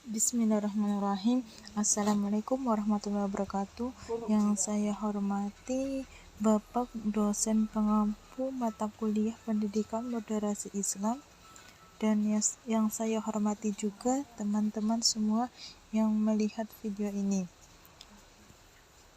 Bismillahirrahmanirrahim. Assalamualaikum warahmatullahi wabarakatuh. Yang saya hormati Bapak dosen pengampu mata kuliah Pendidikan Moderasi Islam, dan yang saya hormati juga teman-teman semua yang melihat video ini.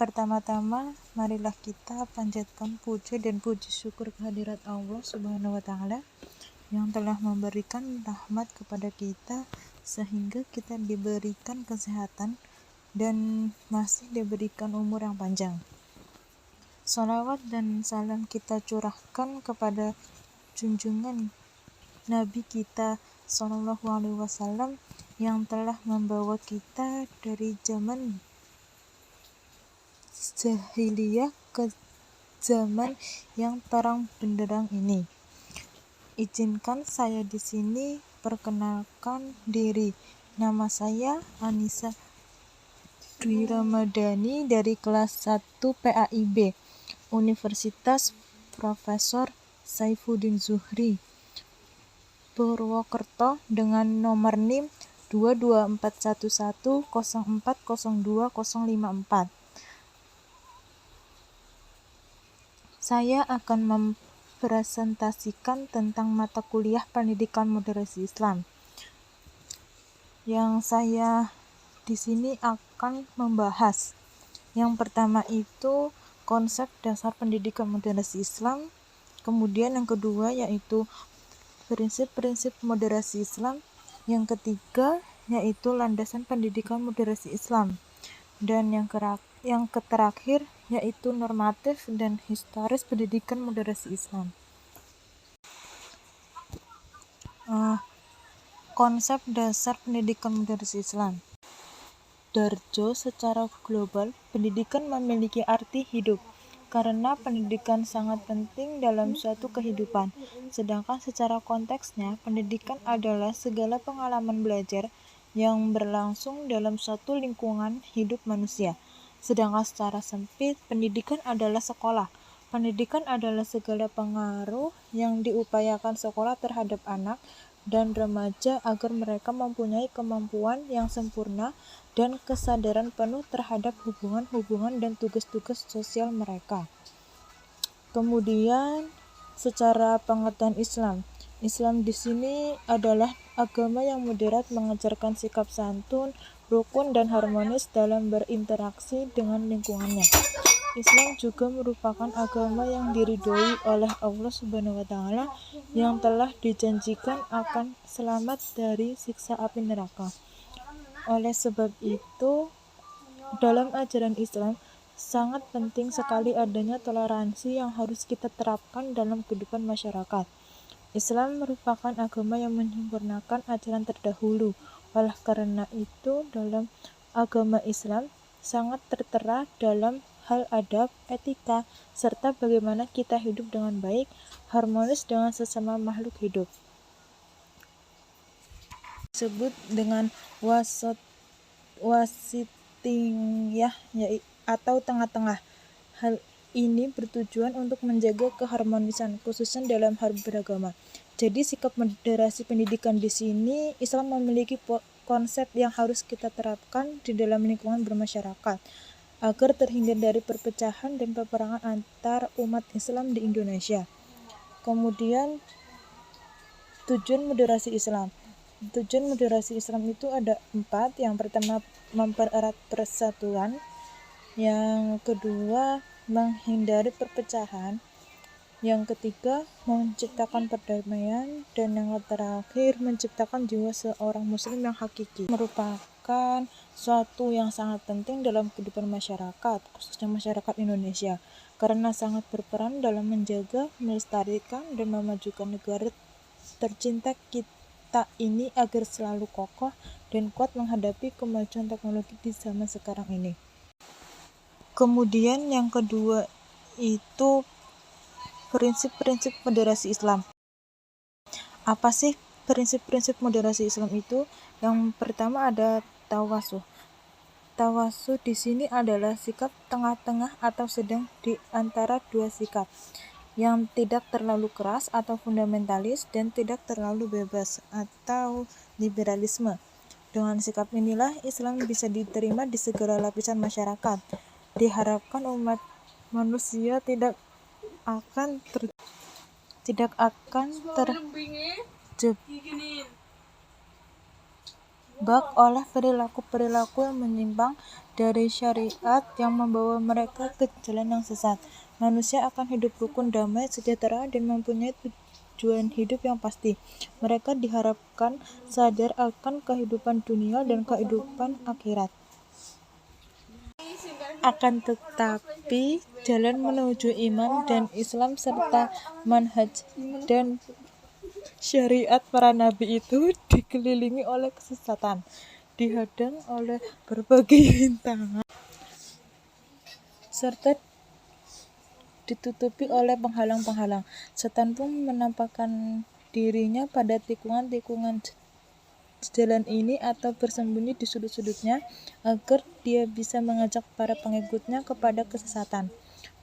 Pertama-tama, marilah kita panjatkan puja dan puji syukur kehadirat Allah Subhanahu wa Ta'ala yang telah memberikan rahmat kepada kita sehingga kita diberikan kesehatan dan masih diberikan umur yang panjang. Salawat dan salam kita curahkan kepada junjungan Nabi kita Sallallahu Alaihi Wasallam yang telah membawa kita dari zaman jahiliyah ke zaman yang terang benderang ini. Izinkan saya di sini perkenalkan diri. Nama saya Anissa Dwi Ramadhani dari kelas 1 PAIB Universitas Profesor Saifuddin Zuhri Purwokerto dengan nomor NIM 22411040254. Saya akan mempresentasikan tentang mata kuliah Pendidikan Moderasi Islam. Yang saya di sini akan membahas yang pertama itu konsep dasar pendidikan moderasi Islam, kemudian yang kedua yaitu prinsip-prinsip moderasi Islam, yang ketiga yaitu landasan pendidikan moderasi Islam, dan yang terakhir yaitu normatif dan historis pendidikan moderasi Islam. Konsep dasar pendidikan moderasi Islam. Darjo, secara global, pendidikan memiliki arti hidup, karena pendidikan sangat penting dalam suatu kehidupan. Sedangkan secara konteksnya, pendidikan adalah segala pengalaman belajar yang berlangsung dalam suatu lingkungan hidup manusia. Sedangkan secara sempit, pendidikan adalah sekolah. Pendidikan adalah segala pengaruh yang diupayakan sekolah terhadap anak dan remaja agar mereka mempunyai kemampuan yang sempurna dan kesadaran penuh terhadap hubungan-hubungan dan tugas-tugas sosial mereka. Kemudian, secara pengertian Islam. Islam di sini adalah agama yang moderat, mengajarkan sikap santun, rukun, dan harmonis dalam berinteraksi dengan lingkungannya. Islam juga merupakan agama yang diridhoi oleh Allah Subhanahu wa Ta'ala yang telah dijanjikan akan selamat dari siksa api neraka. Oleh sebab itu, dalam ajaran Islam sangat penting sekali adanya toleransi yang harus kita terapkan dalam kehidupan masyarakat. Islam merupakan agama yang menyempurnakan ajaran terdahulu. Oleh karena itu, dalam agama Islam sangat tertera dalam hal adab, etika, serta bagaimana kita hidup dengan baik, harmonis dengan sesama makhluk hidup. Disebut dengan wasitiyah atau tengah-tengah. Hal ini bertujuan untuk menjaga keharmonisan, khususnya dalam hal beragama. Jadi sikap moderasi pendidikan di sini, Islam memiliki konsep yang harus kita terapkan di dalam lingkungan bermasyarakat agar terhindar dari perpecahan dan peperangan antar umat Islam di Indonesia. Kemudian tujuan moderasi Islam. Tujuan moderasi Islam itu ada 4. Yang pertama, mempererat persatuan. Yang kedua, menghindari perpecahan. Yang ketiga, menciptakan perdamaian. Dan yang terakhir, menciptakan jiwa seorang muslim yang hakiki. Merupakan suatu yang sangat penting dalam kehidupan masyarakat, khususnya masyarakat Indonesia, karena sangat berperan dalam menjaga, melestarikan, dan memajukan negara tercinta kita ini agar selalu kokoh dan kuat menghadapi kemajuan teknologi di zaman sekarang ini. Kemudian yang kedua itu prinsip-prinsip moderasi Islam. Apa sih prinsip-prinsip moderasi Islam itu? Yang pertama ada tawasuh. Tawasuh di sini adalah sikap tengah-tengah atau sedang di antara dua sikap, yang tidak terlalu keras atau fundamentalis dan tidak terlalu bebas atau liberalisme. Dengan sikap inilah Islam bisa diterima di segala lapisan masyarakat. Diharapkan umat manusia tidak akan terjebak oleh perilaku-perilaku yang menyimpang dari syariat yang membawa mereka ke jalan yang sesat. Manusia akan hidup rukun, damai, sejahtera, dan mempunyai tujuan hidup yang pasti. Mereka diharapkan sadar akan kehidupan dunia dan kehidupan akhirat. Akan tetapi, jalan menuju iman dan Islam serta manhaj dan syariat para nabi itu dikelilingi oleh kesesatan, dihadang oleh berbagai rintangan, serta ditutupi oleh penghalang-penghalang. Setan pun menampakkan dirinya pada tikungan-tikungan jalan ini atau bersembunyi di sudut-sudutnya agar dia bisa mengajak para pengikutnya kepada kesesatan,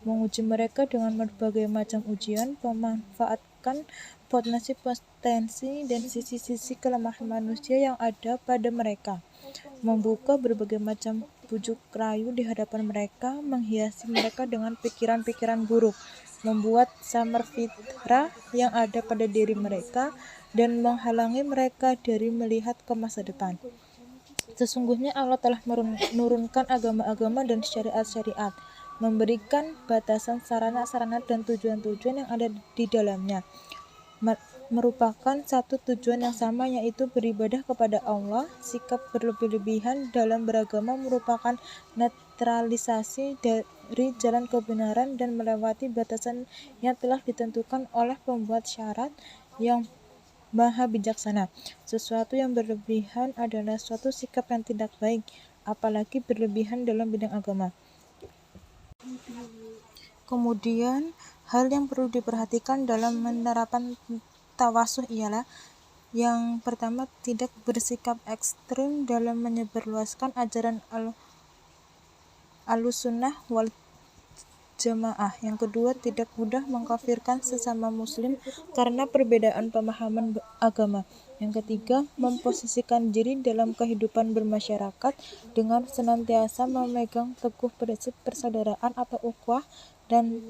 menguji mereka dengan berbagai macam ujian, memanfaatkan potensi dan sisi-sisi kelemahan manusia yang ada pada mereka, membuka berbagai macam bujuk rayu di hadapan mereka, menghiasi mereka dengan pikiran-pikiran buruk, membuat samar fitrah yang ada pada diri mereka, dan menghalangi mereka dari melihat ke masa depan. Sesungguhnya Allah telah menurunkan agama-agama dan syariat-syariat, memberikan batasan sarana-sarana dan tujuan-tujuan yang ada di dalamnya, merupakan satu tujuan yang sama, yaitu beribadah kepada Allah. Sikap berlebih-lebihan dalam beragama merupakan netralisasi dari jalan kebenaran dan melewati batasan yang telah ditentukan oleh pembuat syarat yang maha bijaksana. Sesuatu yang berlebihan adalah suatu sikap yang tidak baik, apalagi berlebihan dalam bidang agama. Kemudian, hal yang perlu diperhatikan dalam penerapan tawasuh ialah: yang pertama, tidak bersikap ekstrim dalam menyebarluaskan ajaran Ahlussunnah wal Jamaah. Yang kedua, tidak mudah mengkafirkan sesama muslim karena perbedaan pemahaman agama. Yang ketiga, memposisikan diri dalam kehidupan bermasyarakat dengan senantiasa memegang teguh prinsip persaudaraan atau ukhuwah dan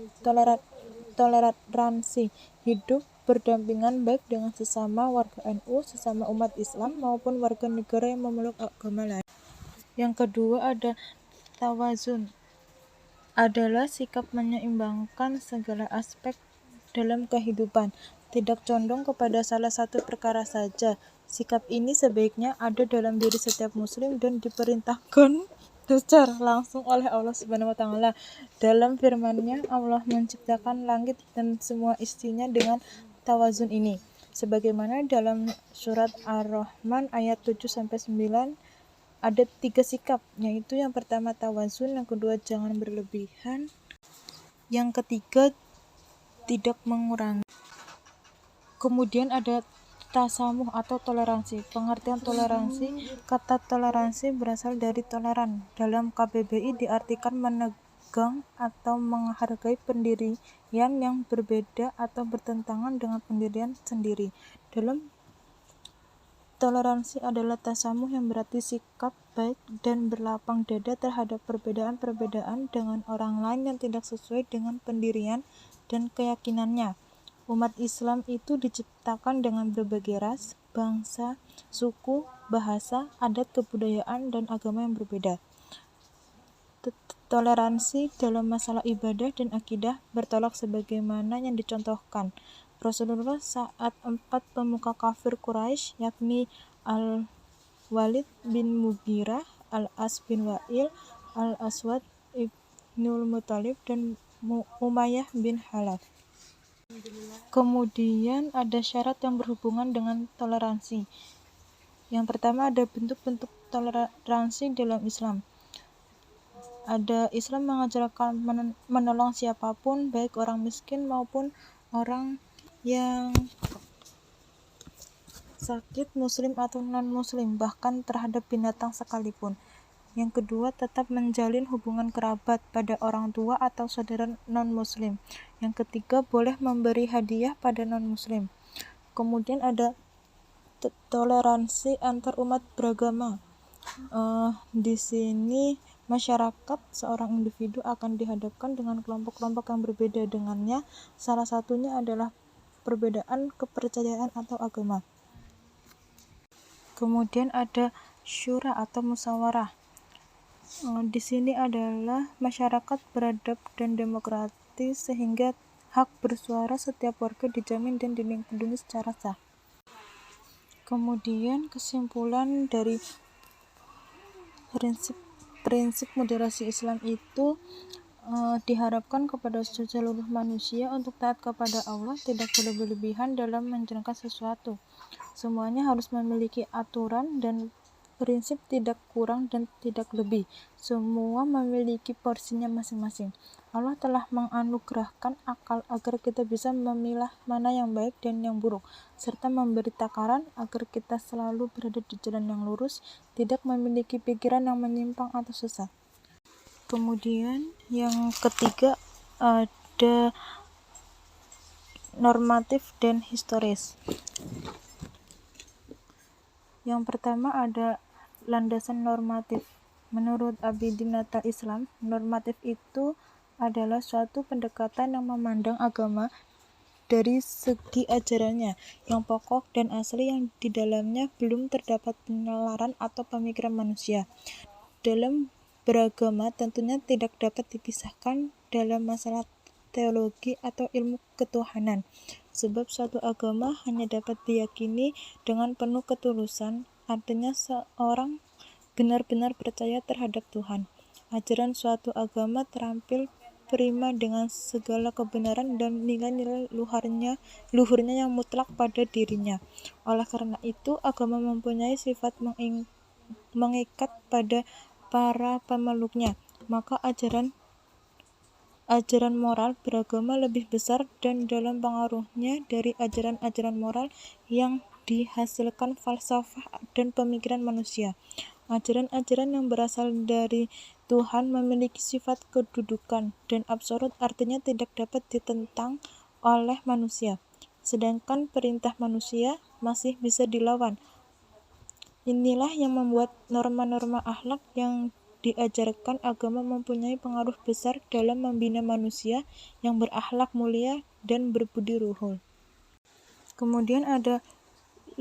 toleransi hidup berdampingan baik dengan sesama warga NU, sesama umat Islam, maupun warga negara yang memeluk agama lain. Yang kedua, ada tawazun, adalah sikap menyeimbangkan segala aspek dalam kehidupan, tidak condong kepada salah satu perkara saja. Sikap ini sebaiknya ada dalam diri setiap muslim dan diperintahkan secara langsung oleh Allah Subhanahu wa taala. Dalam firman-Nya, Allah menciptakan langit dan semua isinya dengan tawazun ini. Sebagaimana dalam surat Ar-Rahman ayat 7-9 ada 3 sikap, yaitu yang pertama tawazun, yang kedua jangan berlebihan, yang ketiga tidak mengurangi. Kemudian ada tasamuh atau toleransi. Pengertian toleransi: kata toleransi berasal dari toleran. Dalam KBBI diartikan menegang atau menghargai pendirian yang berbeda atau bertentangan dengan pendirian sendiri. Dalam toleransi adalah tasamuh, yang berarti sikap baik dan berlapang dada terhadap perbedaan-perbedaan dengan orang lain yang tidak sesuai dengan pendirian dan keyakinannya. Umat Islam itu diciptakan dengan berbagai ras, bangsa, suku, bahasa, adat, kebudayaan, dan agama yang berbeda. Toleransi dalam masalah ibadah dan akidah bertolak sebagaimana yang dicontohkan Rasulullah saat 4 pemuka kafir Quraisy, yakni Al-Walid bin Mughirah, Al-As bin Wa'il, Al-Aswad ibnul Muthalib, dan Umayyah bin Khalaf. Kemudian ada syarat yang berhubungan dengan toleransi. Yang pertama, ada bentuk-bentuk toleransi dalam Islam. Ada Islam mengajarkan menolong siapapun, baik orang miskin maupun orang yang sakit, muslim atau non-muslim, bahkan terhadap binatang sekalipun. Yang kedua, tetap menjalin hubungan kerabat pada orang tua atau saudara non-muslim. Yang ketiga, boleh memberi hadiah pada non-muslim. Kemudian ada toleransi antar umat beragama. Di sini masyarakat seorang individu akan dihadapkan dengan kelompok-kelompok yang berbeda dengannya. Salah satunya adalah perbedaan kepercayaan atau agama. Kemudian ada syura atau musyawarah. Di sini adalah masyarakat beradab dan demokratis sehingga hak bersuara setiap warga dijamin dan dilindungi secara sah. Kemudian kesimpulan dari prinsip moderasi Islam itu diharapkan kepada seluruh manusia untuk taat kepada Allah, tidak berlebihan dalam menjalankan sesuatu. Semuanya harus memiliki aturan dan prinsip, tidak kurang dan tidak lebih. Semua memiliki porsinya masing-masing. Allah telah menganugerahkan akal agar kita bisa memilah mana yang baik dan yang buruk, serta memberi takaran agar kita selalu berada di jalan yang lurus, tidak memiliki pikiran yang menyimpang atau sesat. Kemudian yang ketiga ada normatif dan historis. Yang pertama ada landasan normatif. Menurut Abidinatul Islam, normatif itu adalah suatu pendekatan yang memandang agama dari segi ajarannya yang pokok dan asli, yang di dalamnya belum terdapat penalaran atau pemikiran manusia. Dalam beragama tentunya tidak dapat dipisahkan dalam masalah teologi atau ilmu ketuhanan, sebab suatu agama hanya dapat diyakini dengan penuh ketulusan, artinya seorang benar-benar percaya terhadap Tuhan. Ajaran suatu agama terampil prima dengan segala kebenaran dan nilai-nilai luhurnya yang mutlak pada dirinya. Oleh karena itu, agama mempunyai sifat mengikat pada para pemeluknya, maka ajaran moral beragama lebih besar dan dalam pengaruhnya dari ajaran-ajaran moral yang dihasilkan falsafah dan pemikiran manusia. Ajaran-ajaran yang berasal dari Tuhan memiliki sifat kedudukan dan absolut, artinya tidak dapat ditentang oleh manusia, sedangkan perintah manusia masih bisa dilawan. Inilah yang membuat norma-norma akhlak yang diajarkan agama mempunyai pengaruh besar dalam membina manusia yang berakhlak mulia dan berbudi luhur. Kemudian ada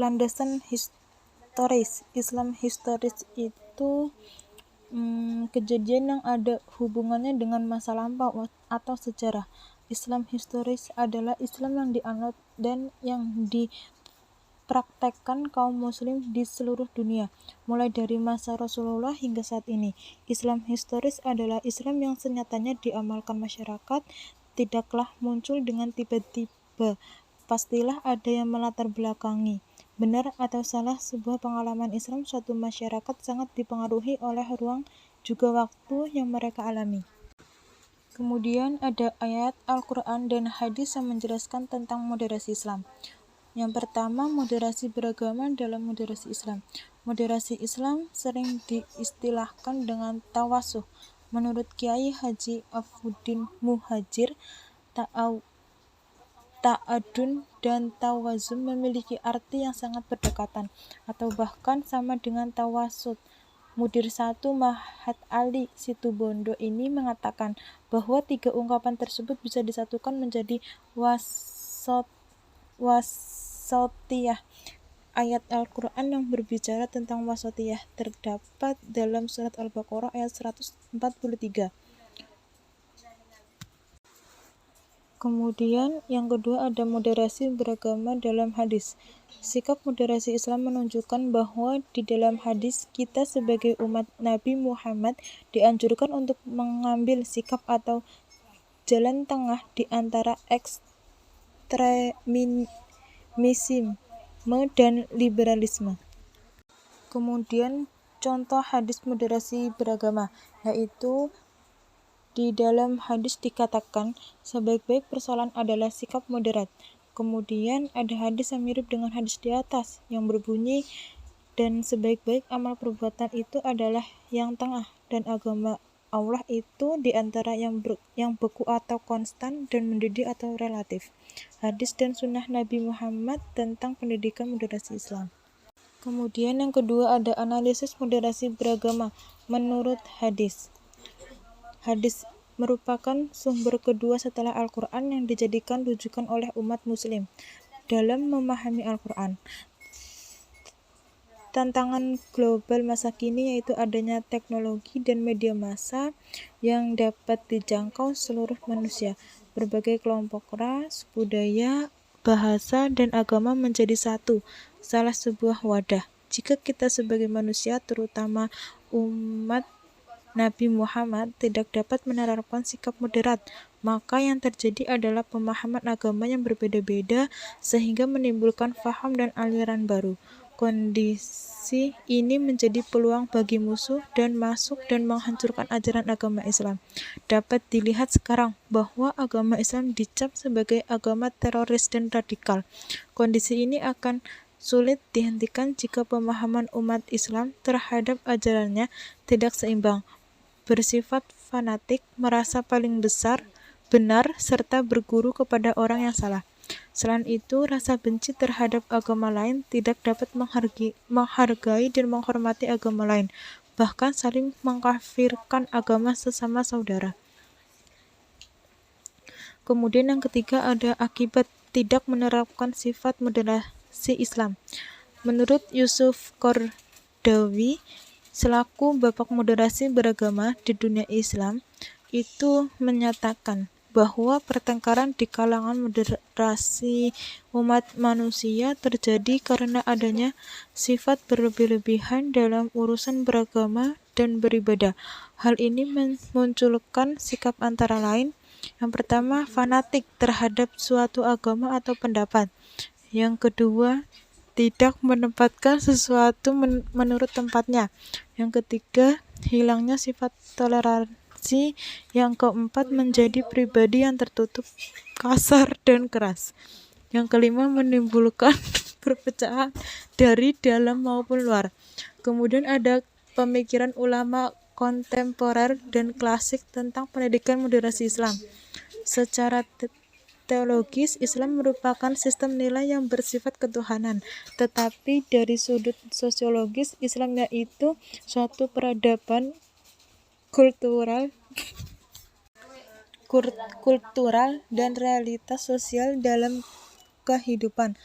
landasan historis. Islam historis itu kejadian yang ada hubungannya dengan masa lampau atau sejarah. Islam historis adalah Islam yang dianut dan yang praktekkan kaum muslim di seluruh dunia, mulai dari masa Rasulullah hingga saat ini. Islam historis adalah Islam yang senyatanya diamalkan masyarakat, tidaklah muncul dengan tiba-tiba. Pastilah ada yang melatar belakangi. Benar atau salah sebuah pengalaman Islam suatu masyarakat sangat dipengaruhi oleh ruang juga waktu yang mereka alami. Kemudian ada ayat Al-Quran dan hadis yang menjelaskan tentang moderasi Islam. Yang pertama, moderasi beragama dalam moderasi Islam. Moderasi Islam sering diistilahkan dengan tawasuh. Menurut Kiai Haji Afuddin Muhajir, ta'adun dan tawazun memiliki arti yang sangat berdekatan atau bahkan sama dengan tawasud. Mudir 1 Mahat Ali Situbondo ini mengatakan bahwa tiga ungkapan tersebut bisa disatukan menjadi wasatiyah. Ayat Al-Quran yang berbicara tentang wasatiyah terdapat dalam surat Al-Baqarah ayat 143. Kemudian yang kedua ada moderasi beragama dalam hadis. Sikap moderasi Islam menunjukkan bahwa di dalam hadis kita sebagai umat Nabi Muhammad dianjurkan untuk mengambil sikap atau jalan tengah di antara ekstremisme dan liberalisme. Kemudian contoh hadis moderasi beragama, yaitu di dalam hadis dikatakan sebaik-baik persoalan adalah sikap moderat. Kemudian ada hadis yang mirip dengan hadis di atas yang berbunyi, dan sebaik-baik amal perbuatan itu adalah yang tengah, dan agama Allah itu di antara yang beku atau konstan dan mendidih atau relatif. Hadis dan sunnah Nabi Muhammad tentang pendidikan moderasi Islam. Kemudian yang kedua ada analisis moderasi beragama menurut hadis. Hadis merupakan sumber kedua setelah Al-Quran yang dijadikan rujukan oleh umat muslim dalam memahami Al-Quran. Tantangan global masa kini yaitu adanya teknologi dan media massa yang dapat dijangkau seluruh manusia. Berbagai kelompok ras, budaya, bahasa, dan agama menjadi satu, salah sebuah wadah. Jika kita sebagai manusia, terutama umat Nabi Muhammad, tidak dapat menerapkan sikap moderat, maka yang terjadi adalah pemahaman agama yang berbeda-beda sehingga menimbulkan faham dan aliran baru. Kondisi ini menjadi peluang bagi musuh dan masuk dan menghancurkan ajaran agama Islam. Dapat dilihat sekarang bahwa agama Islam dicap sebagai agama teroris dan radikal. Kondisi ini akan sulit dihentikan jika pemahaman umat Islam terhadap ajarannya tidak seimbang, bersifat fanatik, merasa paling benar, serta berguru kepada orang yang salah. Selain itu, rasa benci terhadap agama lain tidak dapat menghargai dan menghormati agama lain, bahkan saling mengkafirkan agama sesama saudara. Kemudian yang ketiga ada akibat tidak menerapkan sifat moderasi Islam. Menurut Yusuf Qaradawi, selaku bapak moderasi beragama di dunia Islam, itu menyatakan bahwa pertengkaran di kalangan moderasi umat manusia terjadi karena adanya sifat berlebih-lebihan dalam urusan beragama dan beribadah. Hal ini memunculkan sikap antara lain. Yang pertama, fanatik terhadap suatu agama atau pendapat. Yang kedua, tidak menempatkan sesuatu menurut tempatnya. Yang ketiga, hilangnya sifat toleransi. Yang keempat, menjadi pribadi yang tertutup, kasar, dan keras. Yang kelima, menimbulkan perpecahan dari dalam maupun luar. Kemudian ada pemikiran ulama kontemporer dan klasik tentang pendidikan moderasi Islam. Secara teologis, Islam merupakan sistem nilai yang bersifat ketuhanan, tetapi dari sudut sosiologis, Islam yaitu suatu peradaban kultural dan realitas sosial dalam kehidupan.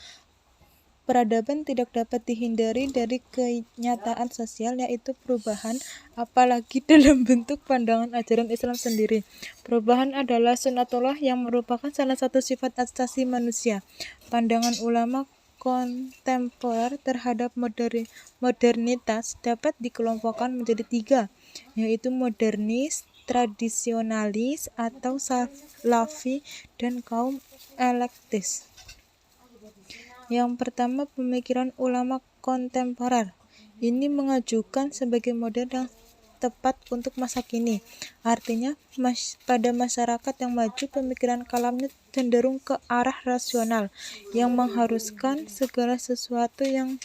Peradaban tidak dapat dihindari dari kenyataan sosial, yaitu perubahan, apalagi dalam bentuk pandangan ajaran Islam sendiri. Perubahan adalah sunatullah yang merupakan salah satu sifat asasi manusia. Pandangan ulama kontemporer terhadap modernitas dapat dikelompokkan menjadi tiga, yaitu modernis, tradisionalis atau salafi, dan kaum eklektis. Yang pertama, pemikiran ulama kontemporer. Ini mengajukan sebagai model yang tepat untuk masa kini. Artinya, pada masyarakat yang maju, pemikiran kalamnya cenderung ke arah rasional, yang mengharuskan segala sesuatu yang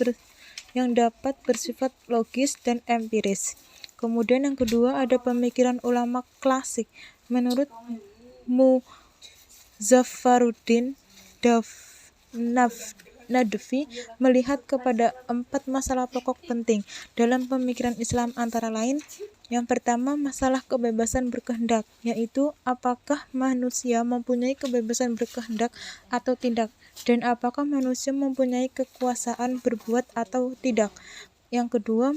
dapat bersifat logis dan empiris. Kemudian yang kedua ada pemikiran ulama klasik. Menurut Muzaffaruddin Nadvi melihat kepada 4 masalah pokok penting dalam pemikiran Islam, antara lain: yang pertama, masalah kebebasan berkehendak, yaitu apakah manusia mempunyai kebebasan berkehendak atau tidak, dan apakah manusia mempunyai kekuasaan berbuat atau tidak. Yang kedua,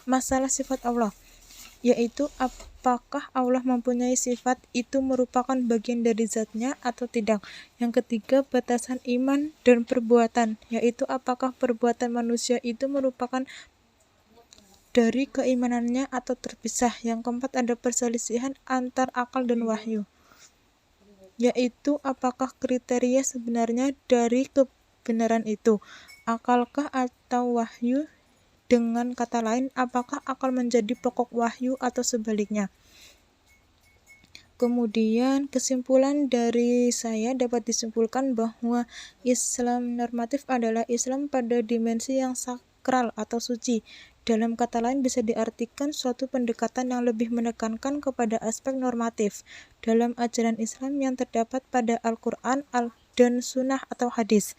masalah sifat Allah, yaitu apakah Allah mempunyai sifat itu merupakan bagian dari zatnya atau tidak. Yang ketiga, batasan iman dan perbuatan, yaitu apakah perbuatan manusia itu merupakan dari keimanannya atau terpisah. Yang keempat, ada perselisihan antar akal dan wahyu, yaitu apakah kriteria sebenarnya dari kebenaran itu, akalkah atau wahyu. Dengan kata lain, apakah akal menjadi pokok wahyu atau sebaliknya. Kemudian kesimpulan dari saya dapat disimpulkan bahwa Islam normatif adalah Islam pada dimensi yang sakral atau suci. Dalam kata lain bisa diartikan suatu pendekatan yang lebih menekankan kepada aspek normatif dalam ajaran Islam yang terdapat pada Al-Quran dan Sunnah atau hadis.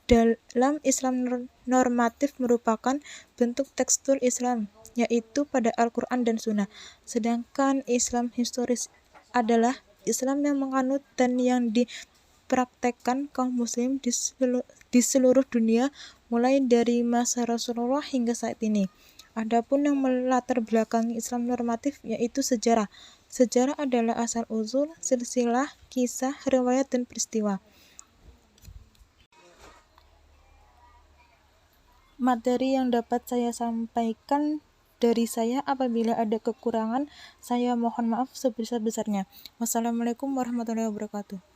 Dalam Islam normatif merupakan bentuk tekstur Islam, yaitu pada Al-Quran dan Sunnah. Sedangkan Islam historis adalah Islam yang menganut dan yang dipraktekkan kaum muslim di seluruh dunia mulai dari masa Rasulullah hingga saat ini. Adapun yang melatar belakangi Islam normatif yaitu sejarah. Sejarah adalah asal-usul, silsilah, kisah, riwayat, dan peristiwa. Materi yang dapat saya sampaikan dari saya. Apabila ada kekurangan, saya mohon maaf sebesar-besarnya. Wassalamualaikum warahmatullahi wabarakatuh.